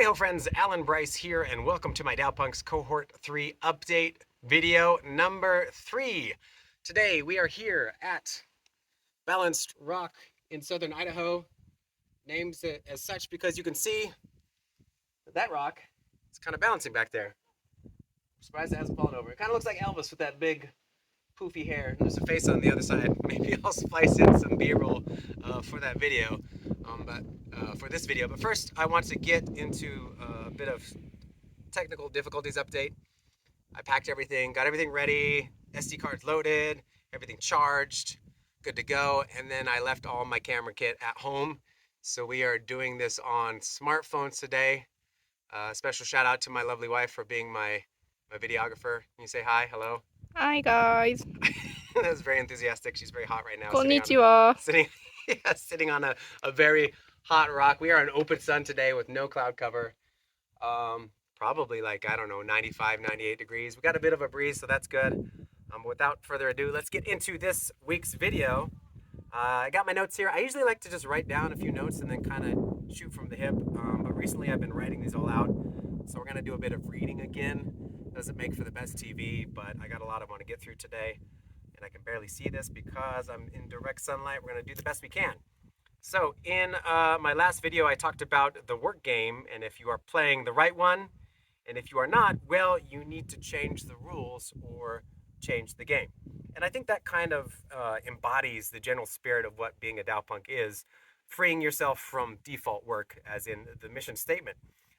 Hey friends, Alan Bryce here, and welcome to my DAOpunks Cohort 3 update video number 3. Today we are here at Balanced Rock in southern Idaho. Names it as such because you can see that rock is kind of balancing back there. I'm surprised it hasn't fallen over. It kind of looks like Elvis with that big poofy hair. There's a face on the other side. Maybe I'll splice in some B-roll for that video, for this video. But first, I want to get into a bit of technical difficulties update. I packed everything, got everything ready, SD cards loaded, everything charged, good to go. And then I left all my camera kit at home. So we are doing this on smartphones today. Special shout out to my lovely wife for being my videographer. Can you say hi, hello? Hi guys. That was very enthusiastic. She's very hot right now. Konnichiwa. Sitting on a very hot rock. We are in open sun today with no cloud cover. Probably like, I don't know, 95, 98 degrees. We got a bit of a breeze, so that's good. Without further ado, let's get into this week's video. I got my notes here. I usually like to just write down a few notes and then kind of shoot from the hip. But recently I've been writing these all out. So we're going to do a bit of reading again. Doesn't make for the best TV, but I got a lot I want to get through today. And I can barely see this because I'm in direct sunlight. We're going to do the best we can. So in my last video, I talked about the work game, and if you are playing the right one, and if you are not, well, you need to change the rules or change the game. And I think that kind of embodies the general spirit of what being a DAOpunk is, freeing yourself from default work, as in the mission statement.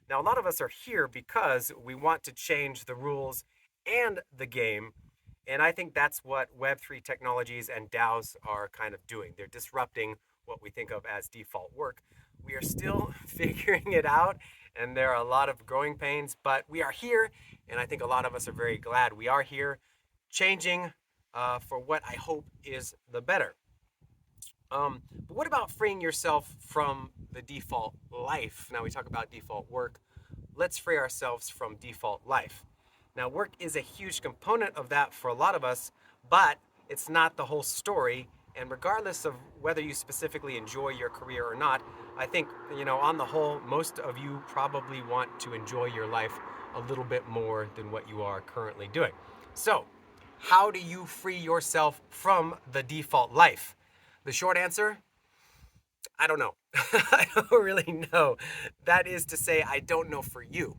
Now, a lot of us are here because we want to change the rules and the game. And I think that's what Web3 technologies and DAOs are kind of doing. They're disrupting what we think of as default work. We are still figuring it out, and there are a lot of growing pains, but we are here, and I think a lot of us are very glad we are here, changing for what I hope is the better. But what about freeing yourself from the default life? Now we talk about default work. Let's free ourselves from default life. Now, work is a huge component of that for a lot of us, but it's not the whole story. And regardless of whether you specifically enjoy your career or not, I think, on the whole, most of you probably want to enjoy your life a little bit more than what you are currently doing. So, how do you free yourself from the default life? The short answer, I don't know. I don't really know. That is to say, I don't know for you.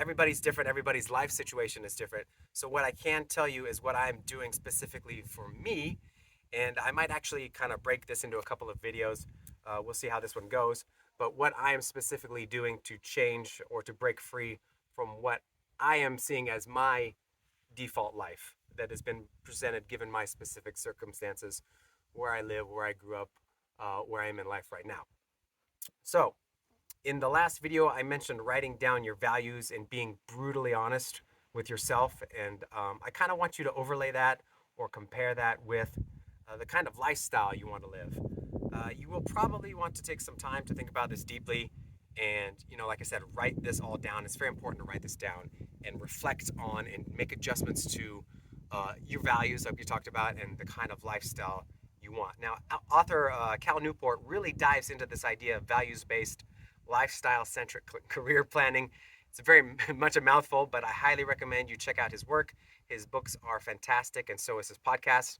Everybody's different. Everybody's life situation is different. So what I can tell you is what I'm doing specifically for me. And I might actually kind of break this into a couple of videos. We'll see how this one goes. But what I am specifically doing to change or to break free from what I am seeing as my default life that has been presented given my specific circumstances, where I live, where I grew up, where I am in life right now. So, in the last video, I mentioned writing down your values and being brutally honest with yourself. And I kind of want you to overlay that or compare that with the kind of lifestyle you want to live. You will probably want to take some time to think about this deeply. And, like I said, write this all down. It's very important to write this down and reflect on and make adjustments to your values, like we talked about, and the kind of lifestyle you want. Now, author Cal Newport really dives into this idea of values-based lifestyle-centric career planning. It's very much a mouthful, but I highly recommend you check out his work. His books are fantastic, and so is his podcast.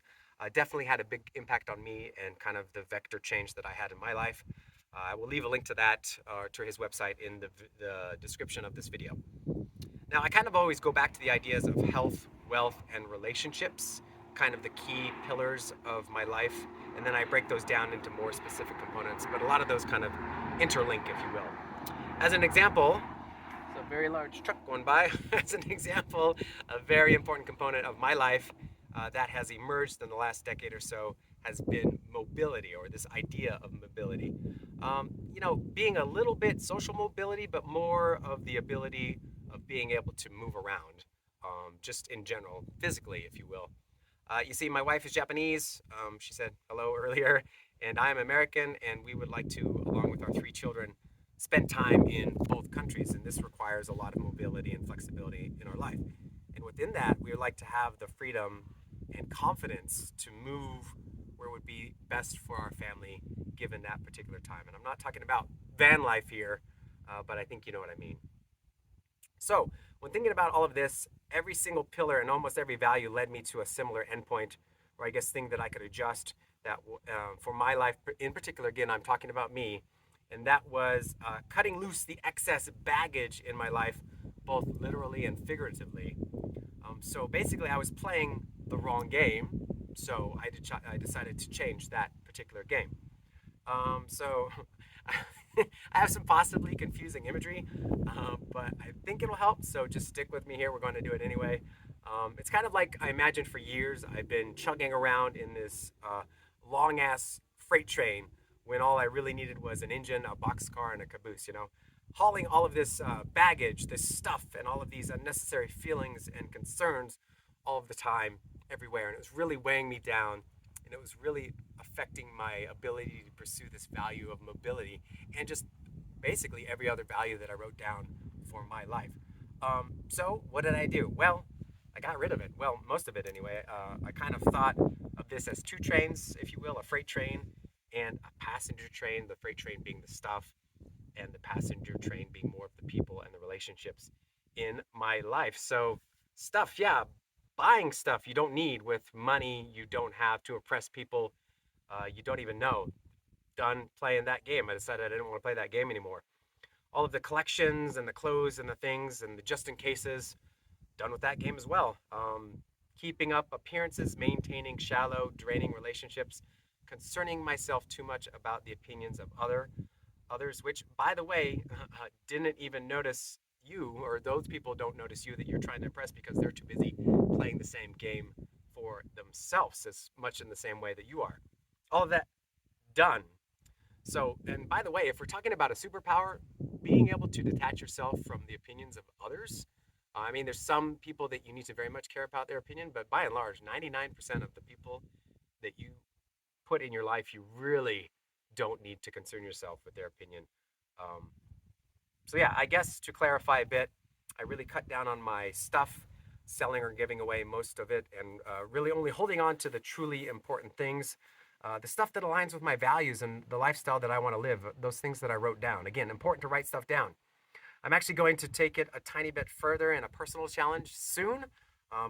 Definitely had a big impact on me and kind of the vector change that I had in my life. I will leave a link to that or to his website in the description of this video. Now, I kind of always go back to the ideas of health, wealth, and relationships, kind of the key pillars of my life, and then I break those down into more specific components, but a lot of those kind of interlink, if you will. As an example, it's a very large truck going by. As an example, a very important component of my life that has emerged in the last decade or so has been mobility, or this idea of mobility. Being a little bit social mobility, but more of the ability of being able to move around, just in general, physically, if you will. You see, my wife is Japanese. She said hello earlier, and I am American, and we would like to, along with our 3 children, spend time in both countries, and this requires a lot of mobility and flexibility in our life. And within that, we would like to have the freedom and confidence to move where would be best for our family given that particular time. And I'm not talking about van life here, but I think you know what I mean. So, when thinking about all of this, every single pillar and almost every value led me to a similar endpoint, or I guess thing that I could adjust that for my life in particular. Again, I'm talking about me, and that was cutting loose the excess baggage in my life, both literally and figuratively. So basically, I was playing the wrong game, so I decided to change that particular game. So I have some possibly confusing imagery, but I think it'll help. So just stick with me here. We're going to do it anyway. It's kind of like I imagined for years. I've been chugging around in this long ass freight train when all I really needed was an engine, a boxcar, and a caboose. Hauling all of this baggage, this stuff, and all of these unnecessary feelings and concerns all of the time, everywhere, and it was really weighing me down, and it was really affecting my ability to pursue this value of mobility and just basically every other value that I wrote down for my life. So, what did I do? Well, I got rid of it. Well, most of it anyway. I kind of thought of this as two trains, if you will, a freight train and a passenger train, the freight train being the stuff, and the passenger train being more of the people and the relationships in my life. So, stuff, yeah, buying stuff you don't need with money you don't have to impress people you don't even know. Done playing that game. I decided I didn't want to play that game anymore. All of the collections and the clothes and the things and the just in cases, done with that game as well. Keeping up appearances, maintaining shallow, draining relationships, concerning myself too much about the opinions of others, which, by the way, didn't even notice you, or those people don't notice you that you're trying to impress because they're too busy playing the same game for themselves as much in the same way that you are. All of that done. So, and by the way, if we're talking about a superpower, being able to detach yourself from the opinions of others, I mean, there's some people that you need to very much care about their opinion, but by and large, 99% of the people that you put in your life, you really don't need to concern yourself with their opinion. Um, so yeah, I guess to clarify a bit, I really cut down on my stuff, selling or giving away most of it, and really only holding on to the truly important things, the stuff that aligns with my values and the lifestyle that I want to live. Those things that I wrote down. Again, important to write stuff down. I'm actually going to take it a tiny bit further in a personal challenge soon,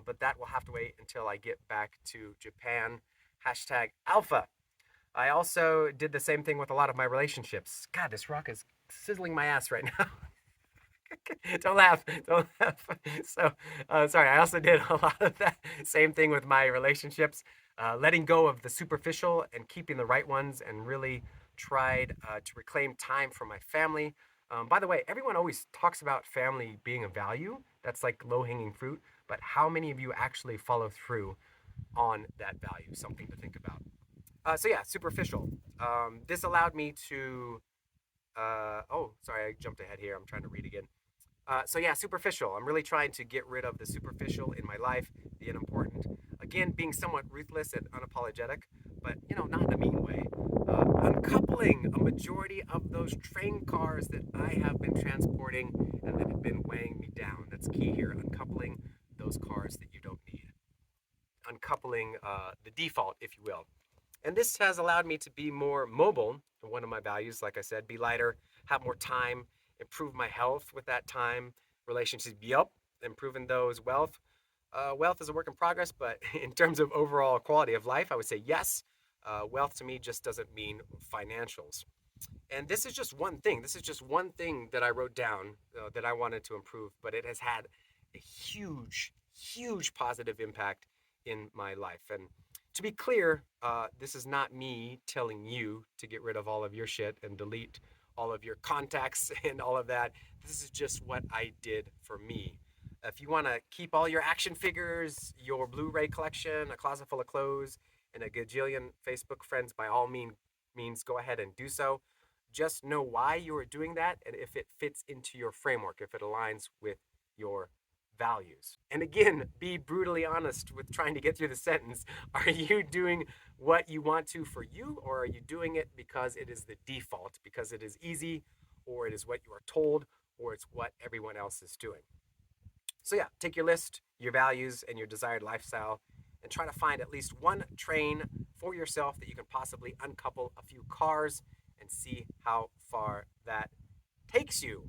but that will have to wait until I get back to Japan. Hashtag alpha. I also did the same thing with a lot of my relationships. God, this rock is sizzling my ass right now. Don't laugh. Don't laugh. So, sorry. I also did a lot of that same thing with my relationships, letting go of the superficial and keeping the right ones, and really tried to reclaim time for my family. By the way, everyone always talks about family being a value. That's like low hanging fruit. But how many of you actually follow through on that value? Something to think about. So, yeah, superficial. This allowed me to. Oh, sorry, I jumped ahead here. I'm trying to read again. So yeah, superficial. I'm really trying to get rid of the superficial in my life, the unimportant. Again, being somewhat ruthless and unapologetic, but not in a mean way. Uncoupling a majority of those train cars that I have been transporting and that have been weighing me down. That's key here. Uncoupling those cars that you don't need. Uncoupling the default, if you will. And this has allowed me to be more mobile. One of my values, like I said, be lighter, have more time, improve my health with that time, relationships, yup, improving those. Wealth is a work in progress, but in terms of overall quality of life, I would say yes. Wealth to me just doesn't mean financials. And this is just one thing. This is just one thing that I wrote down that I wanted to improve, but it has had a huge, huge positive impact in my life. And to be clear, this is not me telling you to get rid of all of your shit and delete all of your contacts and all of that. This is just what I did for me. If you want to keep all your action figures, your Blu-ray collection, a closet full of clothes, and a gajillion Facebook friends, by all means, go ahead and do so. Just know why you are doing that and if it fits into your framework, if it aligns with your values. And again, be brutally honest with trying to get through the sentence. Are you doing what you want to for you, or are you doing it because it is the default, because it is easy, or it is what you are told, or it's what everyone else is doing? So, yeah, take your list, your values, and your desired lifestyle, and try to find at least one train for yourself that you can possibly uncouple a few cars and see how far that takes you.